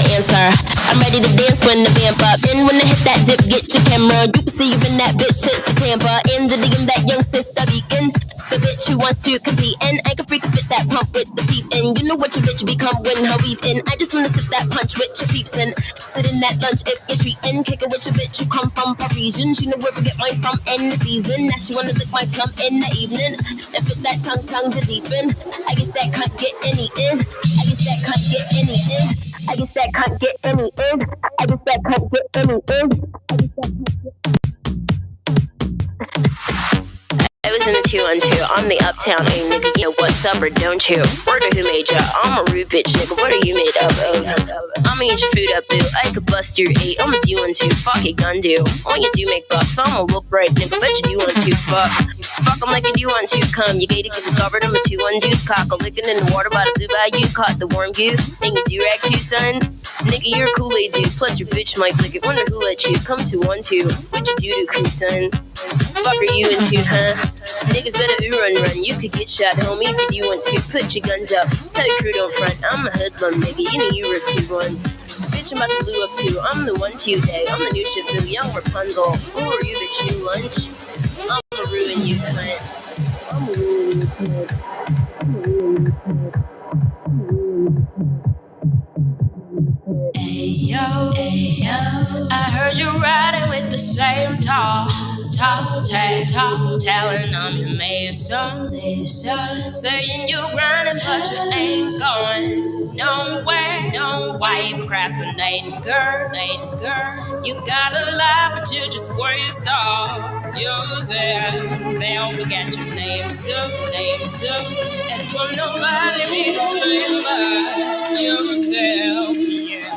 the answer. I'm ready to dance when the vamp up. And when I hit that dip, get your camera. You can see you in that bitch, shit's the camper. In the DM, that young sister beacon. The bitch who wants to compete and I can freak fit that pump with the peep in. You know what your bitch become when her weave in. I just wanna sip that punch with your peeps in. Sit in that lunch if you're treating. Kick it with your bitch who come from Parisian. She know where to get mine from in the season. Now she wanna lick my plum in the evening. And fit that tongue to deepen. I guess that can't get any in. I guess that can't get any in. I guess that can't get any in. I guess that can't get any in. I guess that can't get. I was in the 212, I'm the uptown A nigga, you know what's up or don't you? Word who made ya? I'm a rude bitch nigga, what are you made up of? I'ma eat your food up boo, I could bust your 8, I'ma do 1 2, fuck it gun do. All you do make bucks, I'ma look right nigga, bet you do 1 2, fuck. Fuck 'em like you do 1 2, come, you gated get discovered, I'm a 2 1 deuce, cock a licking in the water by the blue bayou, caught the warm goose, and you do rag too son. Nigga you're a Kool-Aid dude, plus your bitch might lick it, wonder who let you come to 1 2, what you do to crew son? Fuck are you into, huh? Niggas better run. You could get shot, homie, if you want to. Put your guns up. Tell your crew don't front. I'm a hoodlum, nigga. You know you were 2 1s. Bitch, I'm about to blue up too. I'm the 1 2 day. I'm the new Shifu, young Rapunzel. Who are you, bitch? New lunch? I'ma ruin you, cunt. I'ma ruin you, cunt. I'ma ruin you, cunt. Ayo, I heard you riding with the same tall talent. I'm your mason, saying you're grinding, but you ain't going nowhere. No, why you procrastinating, girl? You got a lot, but you just waste all yourself. They'll forget your name soon, and will nobody be but yourself. Yeah.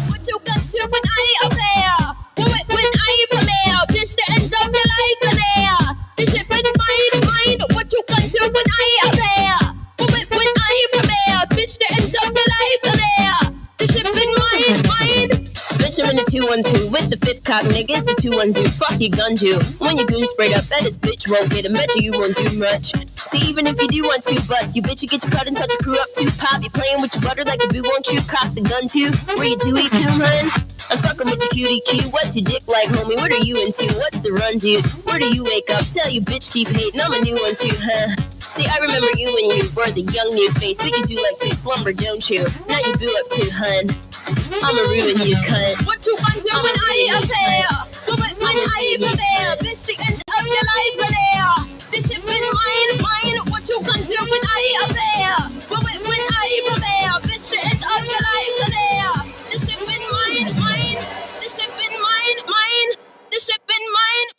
What you got to when I ain't up there? Do it when I ain't premiere. Bitch, the end of your life in there. This shit been mine. What you got to when I ain't up there? Do it when I ain't premiere. Bitch, the end of your life in there. This shit been mine. Bitch, I'm in the 212 with the 5th cock, nigga. It's the 210. Fuck your gun, you. When your goon sprayed up, that this bitch won't get him. Bet you won't do much. See, even if you do want to bust, you bitch, you get your cut and touch your crew up too. Pop, you playing with your butter like a boo, won't you? Cock the gun too. Where you do eat coon, hun? I'm fucking with your cutie Q. What's your dick like, homie? What are you into? What's the run, dude? Where do you wake up? Tell you bitch keep hating. I'm a new one too, huh? See, I remember you when you were the young new face. But you do like to slumber, don't you? Now you boo up too, hun. I'ma ruin you, cunt. What you gonna do when I ain't up there? Do it when I ain't there. Bitch, the end of your life in there. This shit been mine. What you gonna do when I ain't up there? Do it when I ain't there. Bitch, the end of your life in there. This shit been mine. This shit been mine. This shit been mine.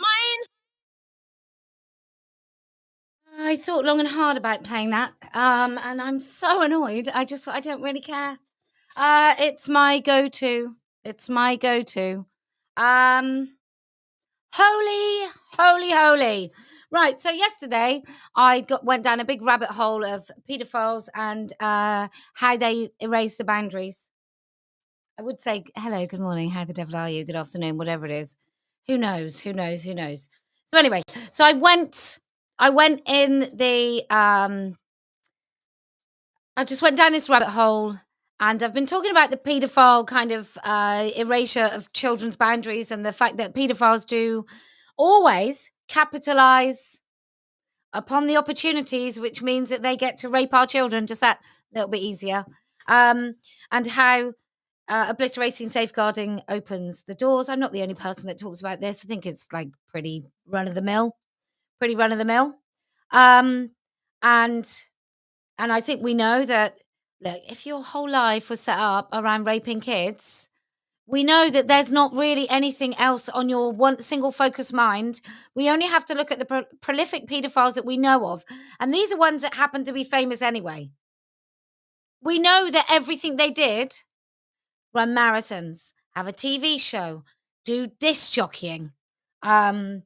I thought long and hard about playing that, and I'm so annoyed. I just thought I don't really care. It's my go-to. Holy. Right, so yesterday I went down a big rabbit hole of paedophiles and how they erase the boundaries. I would say, hello, good morning, how the devil are you, good afternoon, whatever it is. Who knows? So anyway, so I went in the, I just went down this rabbit hole. And I've been talking about the paedophile kind of erasure of children's boundaries and the fact that paedophiles do always capitalize upon the opportunities, which means that they get to rape our children just that little bit easier. And how obliterating safeguarding opens the doors. I'm not the only person that talks about this. I think it's like pretty run of the mill. And I think we know that, look, if your whole life was set up around raping kids, we know that there's not really anything else on your one single focus mind. We only have to look at the prolific paedophiles that we know of. And these are ones that happen to be famous anyway. We know that everything they did, run marathons, have a TV show, do disc jockeying, have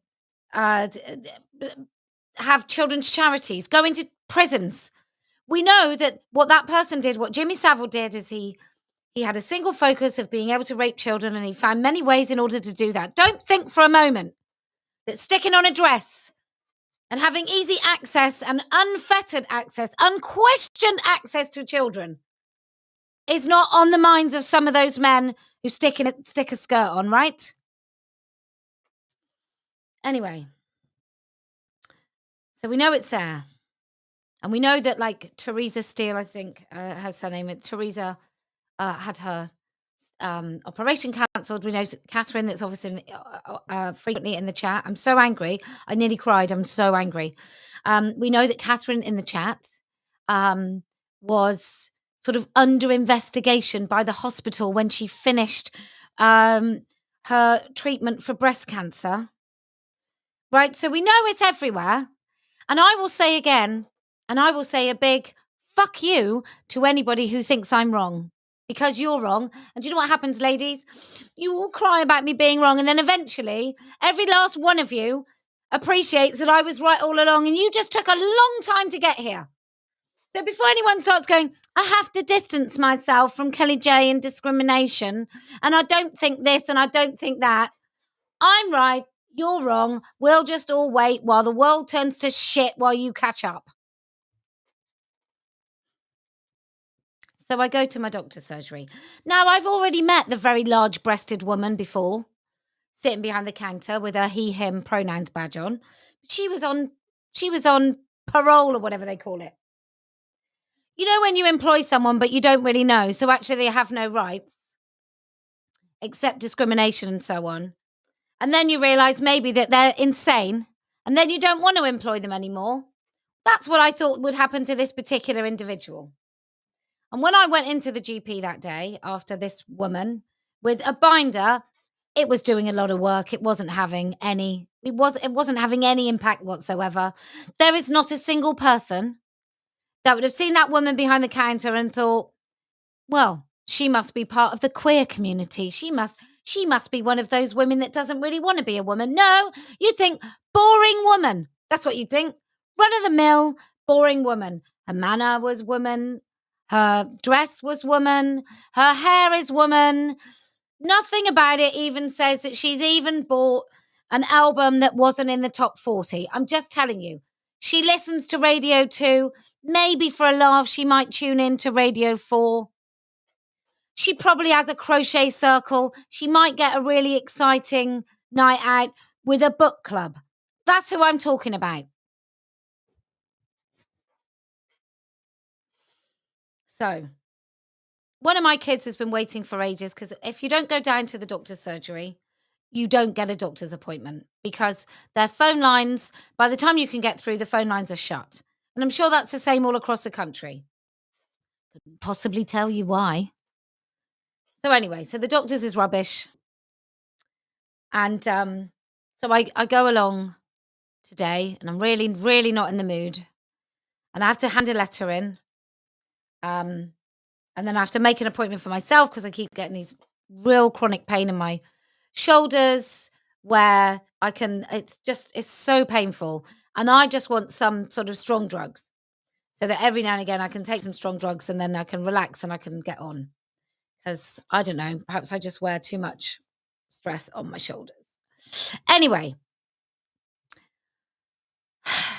children's charities, go into prisons. We know that what that person did, what Jimmy Savile did, is he had a single focus of being able to rape children, and he found many ways in order to do that. Don't think for a moment that sticking on a dress and having easy access and unfettered access, unquestioned access to children is not on the minds of some of those men who stick a skirt on, right? Anyway, so we know it's there. And we know that, like, Teresa Steele, I think her surname, Teresa had her operation cancelled. We know Catherine, that's obviously frequently in the chat. I'm so angry. I nearly cried. I'm so angry. We know that Catherine in the chat was sort of under investigation by the hospital when she finished her treatment for breast cancer. Right? So we know it's everywhere. And I will say again, and I will say a big fuck you to anybody who thinks I'm wrong, because you're wrong. And do you know what happens, ladies? You all cry about me being wrong, and then eventually every last one of you appreciates that I was right all along, and you just took a long time to get here. So before anyone starts going, I have to distance myself from Kellie-Jay and discrimination, and I don't think this and I don't think that, I'm right, you're wrong. We'll just all wait while the world turns to shit while you catch up. So I go to my doctor's surgery. Now, I've already met the very large-breasted woman before, sitting behind the counter with her he, him pronouns badge on. She was on parole or whatever they call it. You know when you employ someone but you don't really know, so actually they have no rights, except discrimination and so on. And then you realise maybe that they're insane, and then you don't want to employ them anymore. That's what I thought would happen to this particular individual. And when I went into the GP that day after this woman with a binder, it was doing a lot of work. It wasn't having any impact whatsoever. There is not a single person that would have seen that woman behind the counter and thought, well, she must be part of the queer community. She must be one of those women that doesn't really want to be a woman. No, you think boring woman. That's what you think. Run of the mill, boring woman. Her manner was woman. Her dress was woman. Her hair is woman. Nothing about it even says that she's even bought an album that wasn't in the top 40. I'm just telling you. She listens to Radio 2. Maybe for a laugh, she might tune in to Radio 4. She probably has a crochet circle. She might get a really exciting night out with a book club. That's who I'm talking about. So, one of my kids has been waiting for ages, because if you don't go down to the doctor's surgery, you don't get a doctor's appointment, because their phone lines, by the time you can get through, the phone lines are shut. And I'm sure that's the same all across the country. Couldn't possibly tell you why. So anyway, so the doctor's is rubbish. And so I go along today, and I'm really, really not in the mood. And I have to hand a letter in. And then I have to make an appointment for myself, because I keep getting these real chronic pain in my shoulders where it's so painful. And I just want some sort of strong drugs, so that every now and again I can take some strong drugs and then I can relax and I can get on. Because I don't know, perhaps I just wear too much stress on my shoulders. Anyway,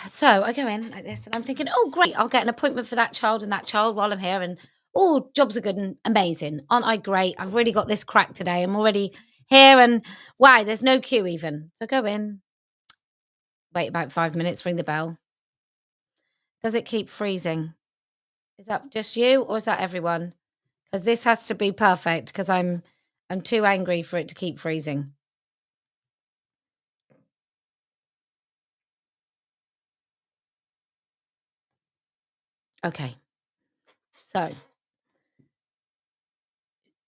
so I go in like this and I'm thinking, oh, great, I'll get an appointment for that child and that child while I'm here. And oh, jobs are good and amazing. Aren't I great? I've really got this crack today. I'm already here, and wow, there's no queue even. So go in, wait about 5 minutes, ring the bell. Does it keep freezing? Is that just you, or is that everyone? Because this has to be perfect, because I'm too angry for it to keep freezing. Okay. So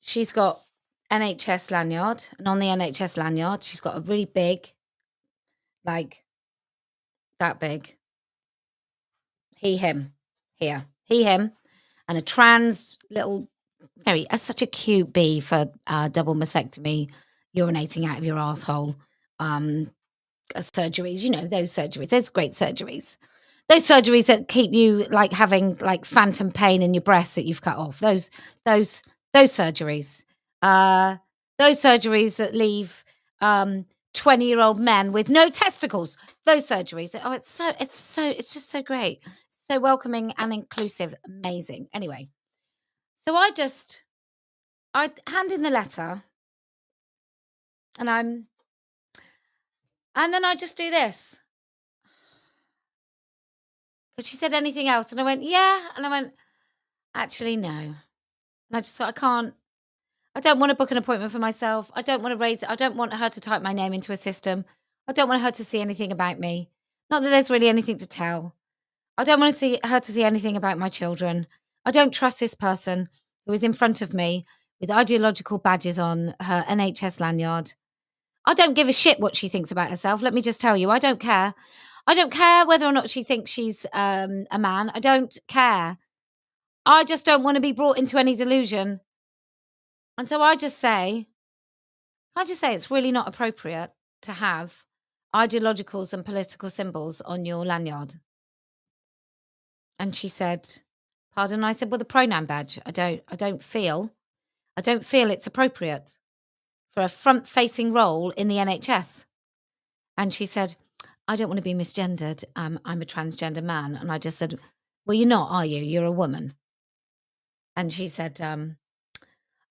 she's got NHS lanyard, and on the NHS lanyard, she's got a really big, like that big, he, him, here, he, him, and a trans little, such a cute bee for double mastectomy, urinating out of your asshole, surgeries, those surgeries, those great surgeries. Those surgeries that keep you like having like phantom pain in your breasts that you've cut off. Those surgeries. Those surgeries that leave 20-year-old men with no testicles. Those surgeries. Oh, it's just so great. So welcoming and inclusive. Amazing. Anyway. So I hand in the letter, and then I just do this. Because she said anything else, and I went, yeah, and I went, actually, no. And I just thought, I don't want to book an appointment for myself. I don't want to raise it. I don't want her to type my name into a system. I don't want her to see anything about me. Not that there's really anything to tell. I don't want her to see anything about my children. I don't trust this person who is in front of me with ideological badges on her NHS lanyard. I don't give a shit what she thinks about herself. Let me just tell you, I don't care. I don't care whether or not she thinks she's a man. I don't care. I just don't want to be brought into any delusion. And so I just say it's really not appropriate to have ideologicals and political symbols on your lanyard. And she said, pardon? I said, well, the pronoun badge. I don't feel it's appropriate for a front-facing role in the NHS. And she said, I don't want to be misgendered. I'm a transgender man. And I just said, well, you're not, are you? You're a woman. And she said,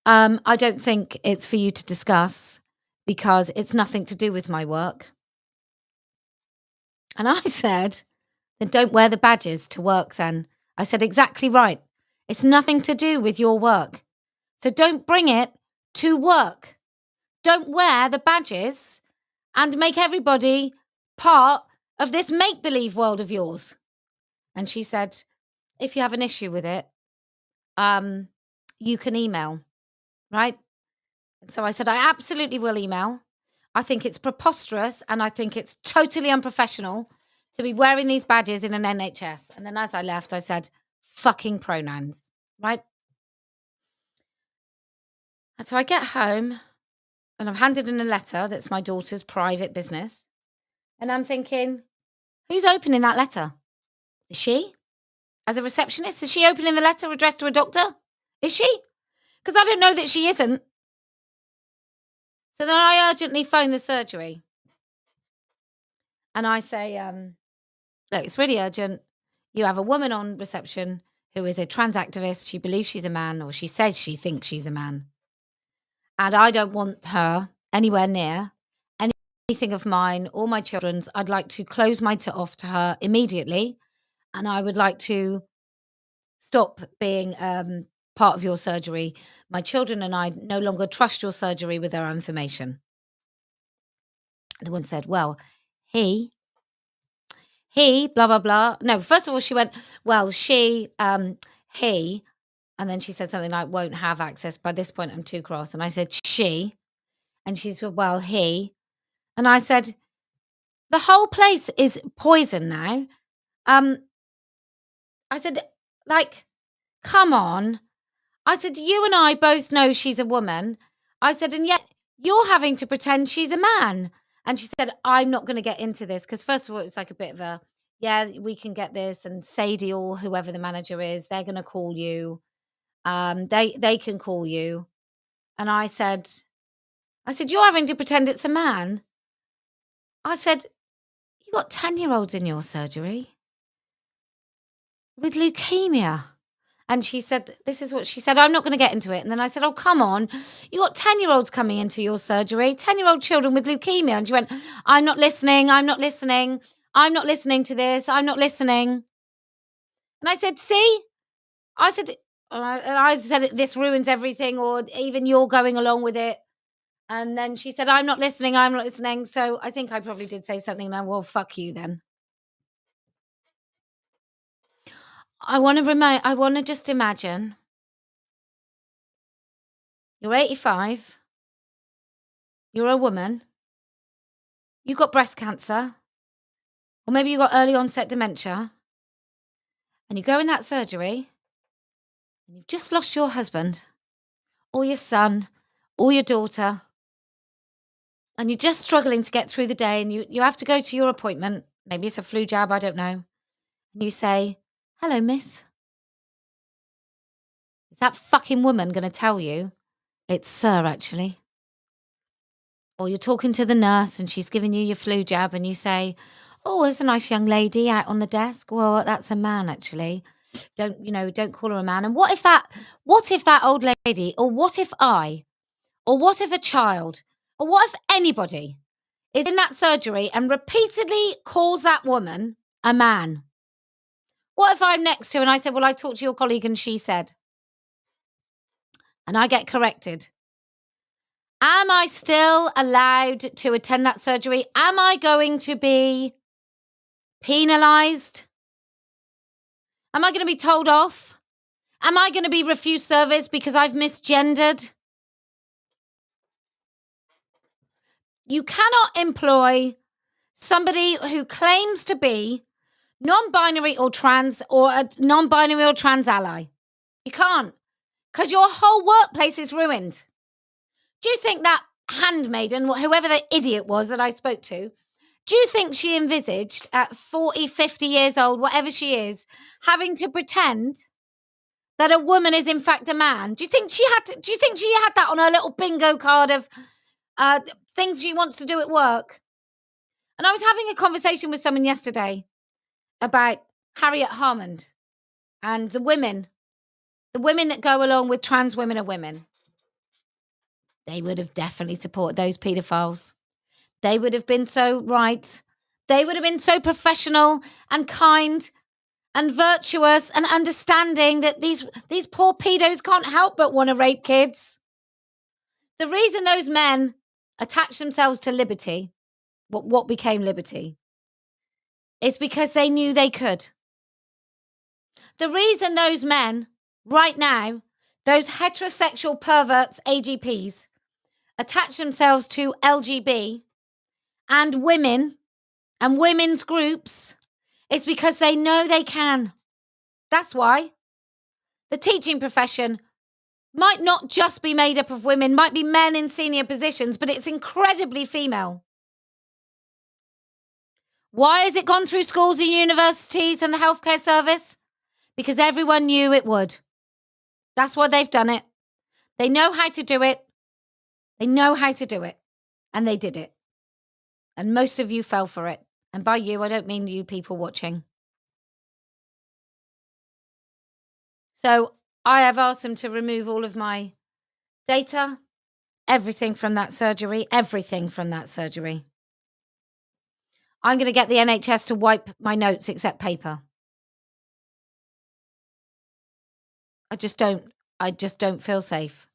I don't think it's for you to discuss because it's nothing to do with my work. And I said, then don't wear the badges to work then. I said, exactly right. It's nothing to do with your work. So don't bring it to work. Don't wear the badges and make everybody part of this make-believe world of yours. And she said, if you have an issue with it, you can email, right? And so I said, I absolutely will email. I think it's preposterous and I think it's totally unprofessional to be wearing these badges in an NHS. And then as I left, I said, fucking pronouns, right? And so I get home and I've handed in a letter that's my daughter's private business. And I'm thinking, who's opening that letter? Is she? As a receptionist, is she opening the letter addressed to a doctor? Is she? Because I don't know that she isn't. So then I urgently phone the surgery. And I say, look, it's really urgent. You have a woman on reception who is a trans activist. She believes she's a man, or she says she thinks she's a man. And I don't want her anywhere near anything of mine or my children's. I'd like to close my off to her immediately. And I would like to stop being part of your surgery. My children and I no longer trust your surgery with our information. The one said, well, he, blah, blah, blah. No, first of all, she went, well, she, he, and then she said something like, won't have access. By this point, I'm too cross. And I said, she, and she said, well, he. And I said, the whole place is poison now. I said, like, come on. I said, you and I both know she's a woman. I said, and yet you're having to pretend she's a man. And she said, I'm not going to get into this. Because first of all, it was like a bit of a, yeah, we can get this. And Sadie or whoever the manager is, they're going to call you. They can call you. And I said, you're having to pretend it's a man. I said, you got 10-year-olds in your surgery with leukemia. And she said, this is what she said, I'm not going to get into it. And then I said, oh, come on. You got 10-year-olds coming into your surgery, 10-year-old children with leukemia. And she went, I'm not listening. I'm not listening. I'm not listening to this. I'm not listening. And I said, see? I said, this ruins everything, or even you're going along with it. And then she said, I'm not listening. I'm not listening. So I think I probably did say something. Now, well, fuck you then. I want to just imagine you're 85, you're a woman, you've got breast cancer, or maybe you've got early onset dementia, and you go in that surgery, and you've just lost your husband, or your son, or your daughter, and you're just struggling to get through the day, and you have to go to your appointment, maybe it's a flu jab, I don't know, and you say, hello, miss. Is that fucking woman going to tell you? It's sir, actually. Or you're talking to the nurse and she's giving you your flu jab and you say, oh, there's a nice young lady out on the desk. Well, that's a man, actually. don't call her a man. And what if that old lady, or what if a child, or what if anybody is in that surgery and repeatedly calls that woman a man? What if I'm next to her and I said, well, I talked to your colleague and she said, and I get corrected? Am I still allowed to attend that surgery? Am I going to be penalised? Am I going to be told off? Am I going to be refused service because I've misgendered? You cannot employ somebody who claims to be non-binary or trans, or a non-binary or trans ally. You can't, because your whole workplace is ruined. Do you think that handmaiden, whoever the idiot was that I spoke to, do you think she envisaged at 40, 50 years old, whatever she is, having to pretend that a woman is in fact a man? Do you think she had that on her little bingo card of things she wants to do at work? And I was having a conversation with someone yesterday about Harriet Harmond and the women that go along with trans women are women. They would have definitely supported those paedophiles. They would have been so right. They would have been so professional and kind and virtuous and understanding that these poor pedos can't help but want to rape kids. The reason those men attached themselves to liberty, what became liberty, is because they knew they could. The reason those men, right now, those heterosexual perverts, AGPs, attach themselves to LGB and women and women's groups is because they know they can. That's why. The teaching profession might not just be made up of women, might be men in senior positions, but it's incredibly female. Why has it gone through schools and universities and the healthcare service? Because everyone knew it would. That's why they've done it. They know how to do it. They know how to do it. And they did it. And most of you fell for it. And by you, I don't mean you people watching. So I have asked them to remove all of my data, everything from that surgery. I'm going to get the NHS to wipe my notes except paper. I just don't feel safe.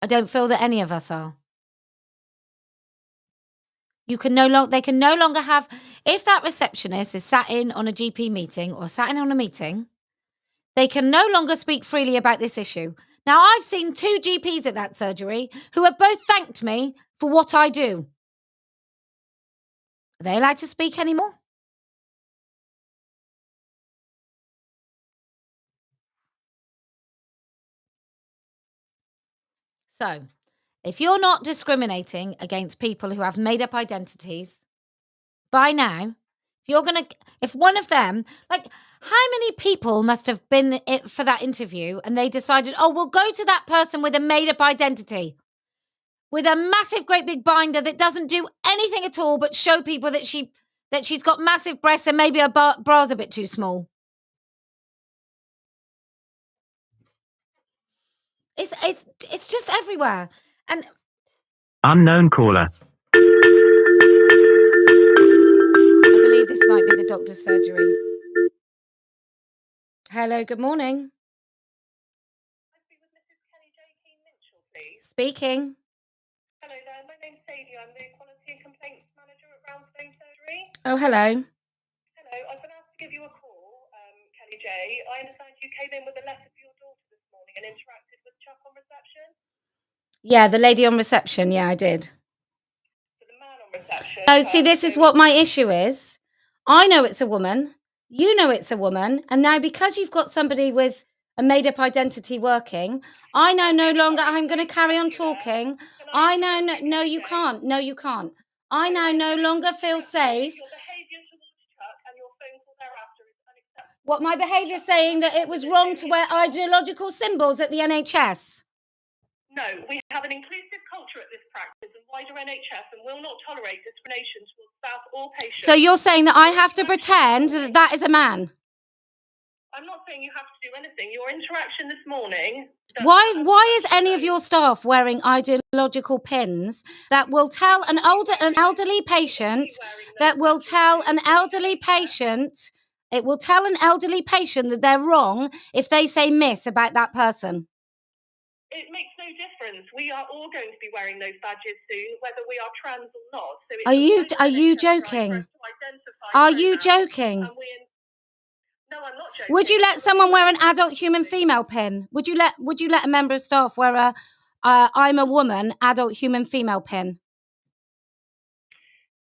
I don't feel that any of us are. They can no longer have, if that receptionist is sat in on a GP meeting or sat in on a meeting, they can no longer speak freely about this issue. Now, I've seen 2 GPs at that surgery who have both thanked me for what I do. Are they allowed to speak anymore? So, if you're not discriminating against people who have made up identities, by now, if one of them, like, how many people must have been for that interview and they decided, oh, we'll go to that person with a made up identity, with a massive, great big binder that doesn't do anything at all but show people that she's got massive breasts and maybe her bra's a bit too small. It's just everywhere. And unknown caller. I believe this might be the doctor's surgery. Hello, good morning. I speak with Mrs. Kellie-Jay Keen, please. Speaking. Hello there, my name's Sadie. I'm the Quality and Complaints Manager at Roundstone Surgery. Oh, hello. Hello, I've been asked to give you a call, Kellie-Jay. I understand you came in with a letter for your daughter this morning and interacted with Chuck on reception? Yeah, the lady on reception. Yeah, I did. So the man on reception? Oh, see, this is what my issue is. I know it's a woman. You know it's a woman. And now because you've got somebody with a made-up identity working, I know no longer I'm going to carry on talking. I know, no, you can't. No, you can't. I now no longer feel safe. Your behaviour towards Chuck and your phone call thereafter is unacceptable. What, my behaviour saying that it was wrong to wear ideological symbols at the NHS? No, we have an inclusive culture at this practice and wider NHS and will not tolerate discrimination towards staff or patients. So you're saying that I have to pretend that that is a man? I'm not saying you have to do anything. Your interaction this morning. Why is any of your staff wearing ideological pins that will tell an elderly patient that will tell an elderly patient it will tell an elderly patient that they're wrong if they say miss about that person? It makes no difference. We are all going to be wearing those badges soon, whether we are trans or not. So Are you joking? Are you joking? No, I'm not joking. Would you let someone wear an adult human female pin? Would you let a member of staff wear a I'm a woman adult human female pin?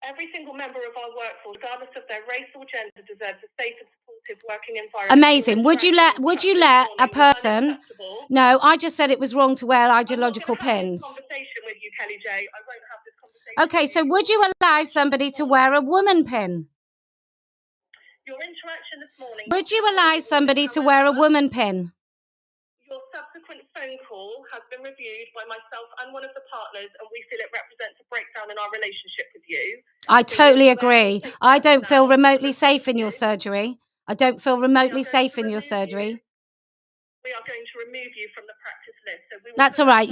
Every single member of our workforce, regardless of their race or gender, deserves a safe and supportive working environment. Amazing. Would you let a person? No, I just said it was wrong to wear ideological pins. Conversation with you, Kellie-Jay. I won't have this conversation. Okay, so would you allow somebody to wear a woman pin? Your interaction this morning. Would you allow somebody to wear a woman pin? Your subsequent phone call has been reviewed by myself and one of the partners, and we feel it represents a breakdown in our relationship with you. I totally agree. I don't feel remotely safe in your surgery. I don't feel remotely safe in your surgery. We are going to remove you from the practice list. So that's all right.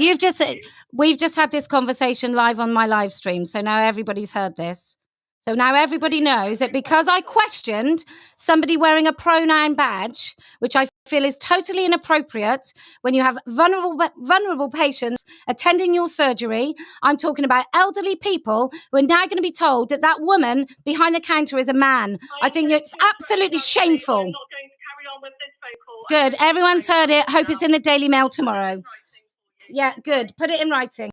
We've just had this conversation live on my live stream, so now everybody's heard this. So now everybody knows that because I questioned somebody wearing a pronoun badge, which I feel is totally inappropriate when you have vulnerable patients attending your surgery. I'm talking about elderly people who are now going to be told that that woman behind the counter is a man. I think it's absolutely shameful. I'm not going to carry on with this phone call. Good. Everyone's heard it. Hope it's in the Daily Mail tomorrow. Yeah, good. Put it in writing.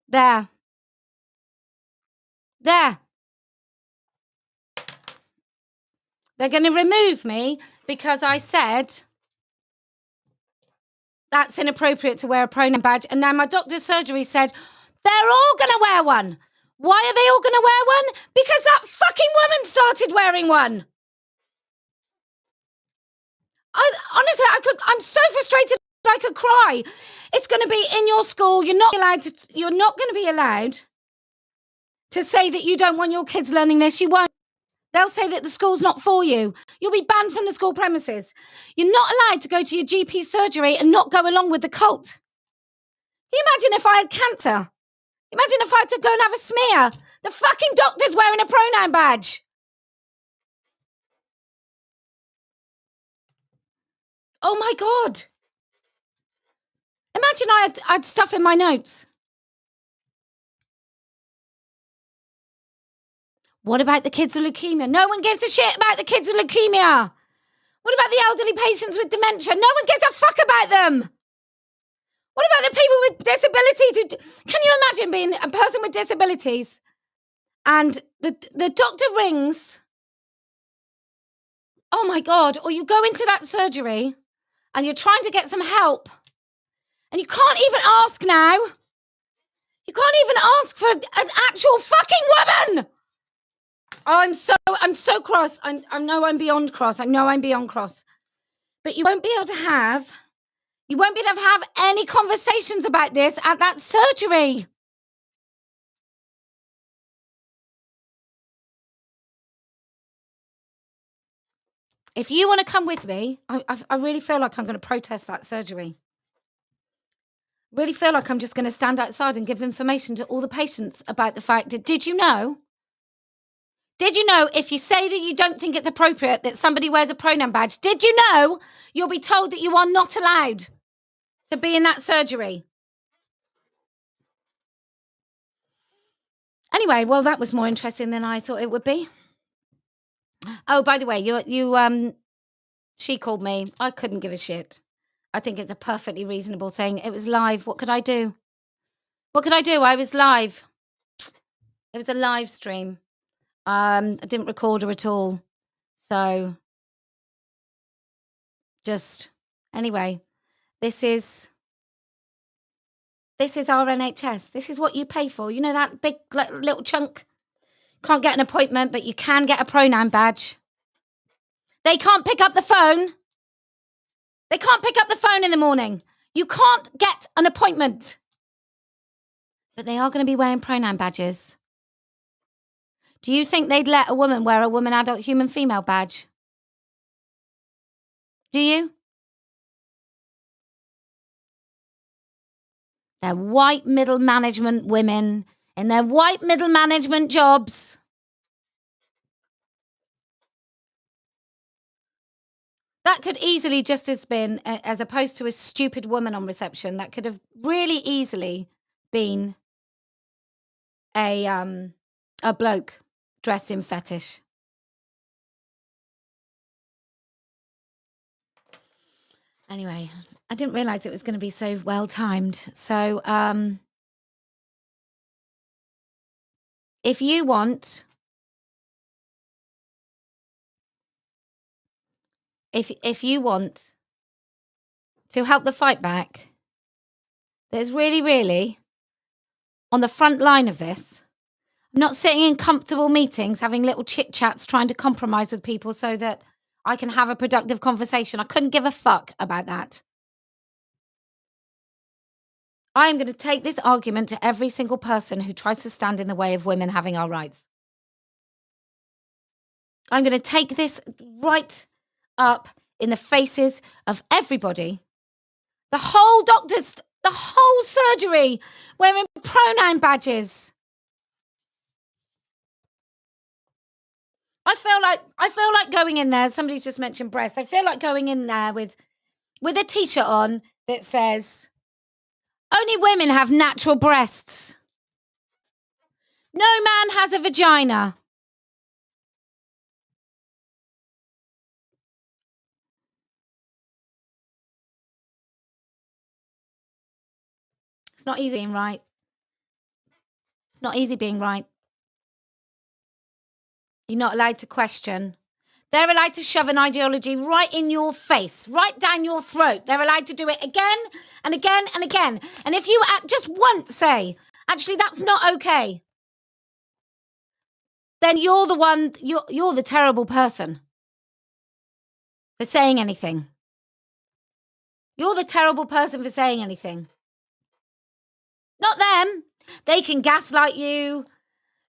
There. They're going to remove me because I said that's inappropriate to wear a pronoun badge. And now my doctor's surgery said they're all going to wear one. Why are they all going to wear one? Because that fucking woman started wearing one. Honestly, I'm so frustrated I could cry. It's going to be in your school. You're not going to be allowed to say that you don't want your kids learning this. You won't. They'll say that the school's not for you. You'll be banned from the school premises. You're not allowed to go to your GP surgery and not go along with the cult. Can you imagine if I had cancer? Imagine if I had to go and have a smear. The fucking doctor's wearing a pronoun badge. Oh my God. Imagine I had stuff in my notes. What about the kids with leukemia? No one gives a shit about the kids with leukemia. What about the elderly patients with dementia? No one gives a fuck about them. What about the people with disabilities? Can you imagine being a person with disabilities and the doctor rings? Oh my God. Or you go into that surgery and you're trying to get some help and you can't even ask now. You can't even ask for an actual fucking woman. Oh, I'm so cross. I know I'm beyond cross. I know I'm beyond cross. But you won't be able to have any conversations about this at that surgery. If you want to come with me, I really feel like I'm going to protest that surgery. Really feel like I'm just going to stand outside and give information to all the patients about the fact that, did you know if you say that you don't think it's appropriate that somebody wears a pronoun badge, did you know you'll be told that you are not allowed to be in that surgery? Anyway, well, that was more interesting than I thought it would be. Oh, by the way, she called me. I couldn't give a shit. I think it's a perfectly reasonable thing. It was live. What could I do? I was live. It was a live stream. I didn't record her at all. So just anyway, this is our NHS. This is what you pay for. You know that big little chunk? Can't get an appointment, but you can get a pronoun badge. They can't pick up the phone. They can't pick up the phone in the morning. You can't get an appointment. But they are going to be wearing pronoun badges. Do you think they'd let a woman wear a woman, adult, human, female badge? Do you? They're white middle management women in their white middle management jobs. That could easily just as been, as opposed to a stupid woman on reception, that could have really easily been a bloke dressed in fetish. Anyway, I didn't realise it was going to be so well timed. So, if you want, if you want to help the fight back, there's really on the front line of this. I'm not sitting in comfortable meetings, having little chit chats, trying to compromise with people so that I can have a productive conversation. I couldn't give a fuck about that. I am going to take this argument to every single person who tries to stand in the way of women having our rights. I'm going to take this right up in the faces of everybody. The whole doctors, the whole surgery wearing pronoun badges. I feel like going in there. Somebody's just mentioned breasts. I feel like going in there with a t-shirt on that says, "Only women have natural breasts. No man has a vagina." It's not easy being right. It's not easy being right. You're not allowed to question. They're allowed to shove an ideology right in your face, right down your throat. They're allowed to do it again and again and again. And if you just once say, actually, that's not okay, then you're the one, you're the terrible person for saying anything. You're the terrible person for saying anything. Not them. They can gaslight you.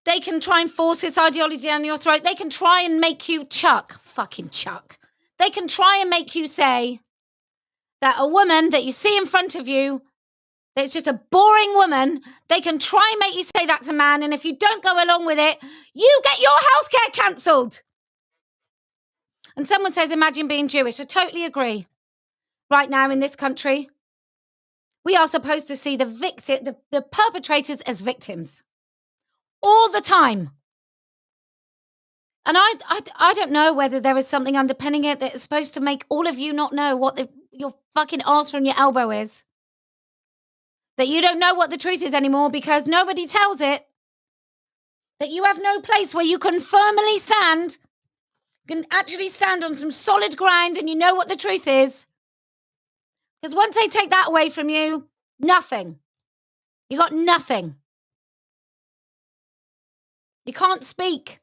They can try and force this ideology down your throat. They can try and make you fucking chuck. They can try and make you say that a woman that you see in front of you, that's just a boring woman, they can try and make you say that's a man. And if you don't go along with it, you get your healthcare cancelled. And someone says, imagine being Jewish. I totally agree. Right now in this country, we are supposed to see the perpetrators as victims. All the time. And I don't know whether there is something underpinning it that is supposed to make all of you not know what your fucking arse from your elbow is. That you don't know what the truth is anymore because nobody tells it. That you have no place where you can firmly stand. You can actually stand on some solid ground and you know what the truth is. Because once they take that away from you, nothing. You got nothing. You can't speak.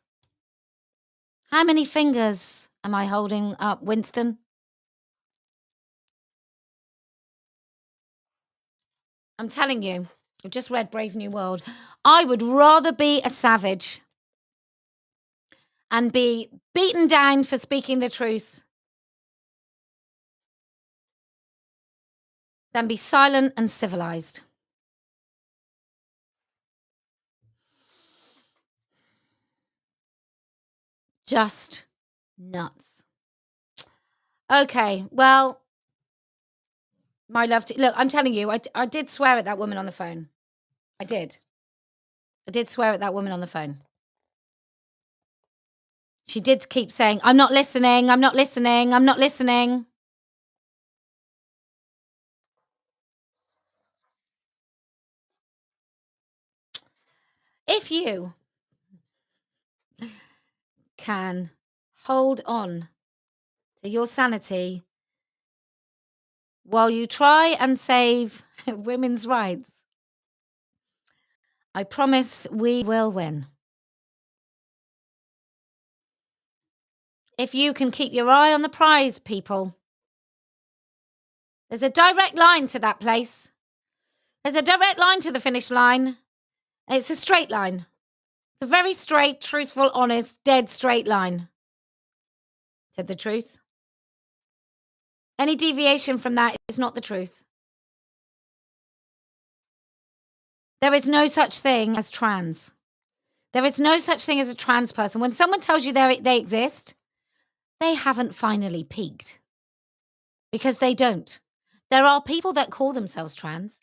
How many fingers am I holding up, Winston? I'm telling you, I've just read Brave New World. I would rather be a savage and be beaten down for speaking the truth than be silent and civilized. Just nuts. Okay, well, my love, look, I'm telling you, I did swear at that woman on the phone. I did swear at that woman on the phone. She did keep saying, I'm not listening, I'm not listening, I'm not listening. If you can hold on to your sanity while you try and save women's rights, I promise we will win. If you can keep your eye on the prize, people, there's a direct line to that place. There's a direct line to the finish line. It's a straight line. It's a very straight, truthful, honest, dead straight line. Said the truth. Any deviation from that is not the truth. There is no such thing as trans. There is no such thing as a trans person. When someone tells you they exist, they haven't finally peaked. Because they don't. There are people that call themselves trans,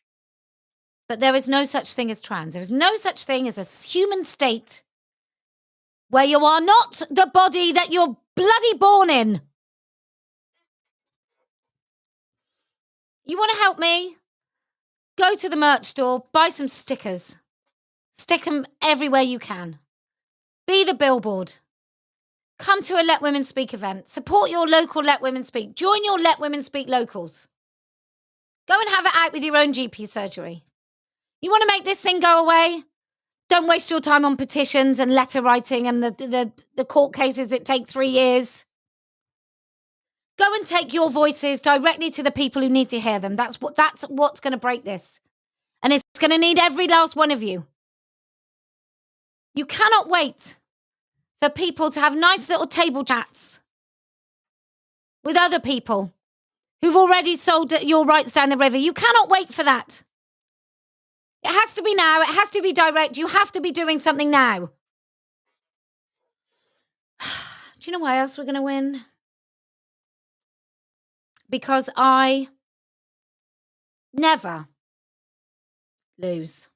but there is no such thing as trans. There is no such thing as a human state where you are not the body that you're bloody born in. You want to help me? Go to the merch store, buy some stickers. Stick them everywhere you can. Be the billboard. Come to a Let Women Speak event. Support your local Let Women Speak. Join your Let Women Speak locals. Go and have it out with your own GP surgery. You want to make this thing go away? Don't waste your time on petitions and letter writing and the court cases that take 3 years. Go and take your voices directly to the people who need to hear them. That's what's going to break this. And it's going to need every last one of you. You cannot wait for people to have nice little table chats with other people who've already sold your rights down the river. You cannot wait for that. It has to be now. It has to be direct. You have to be doing something now. Do you know why else we're going to win? Because I never lose.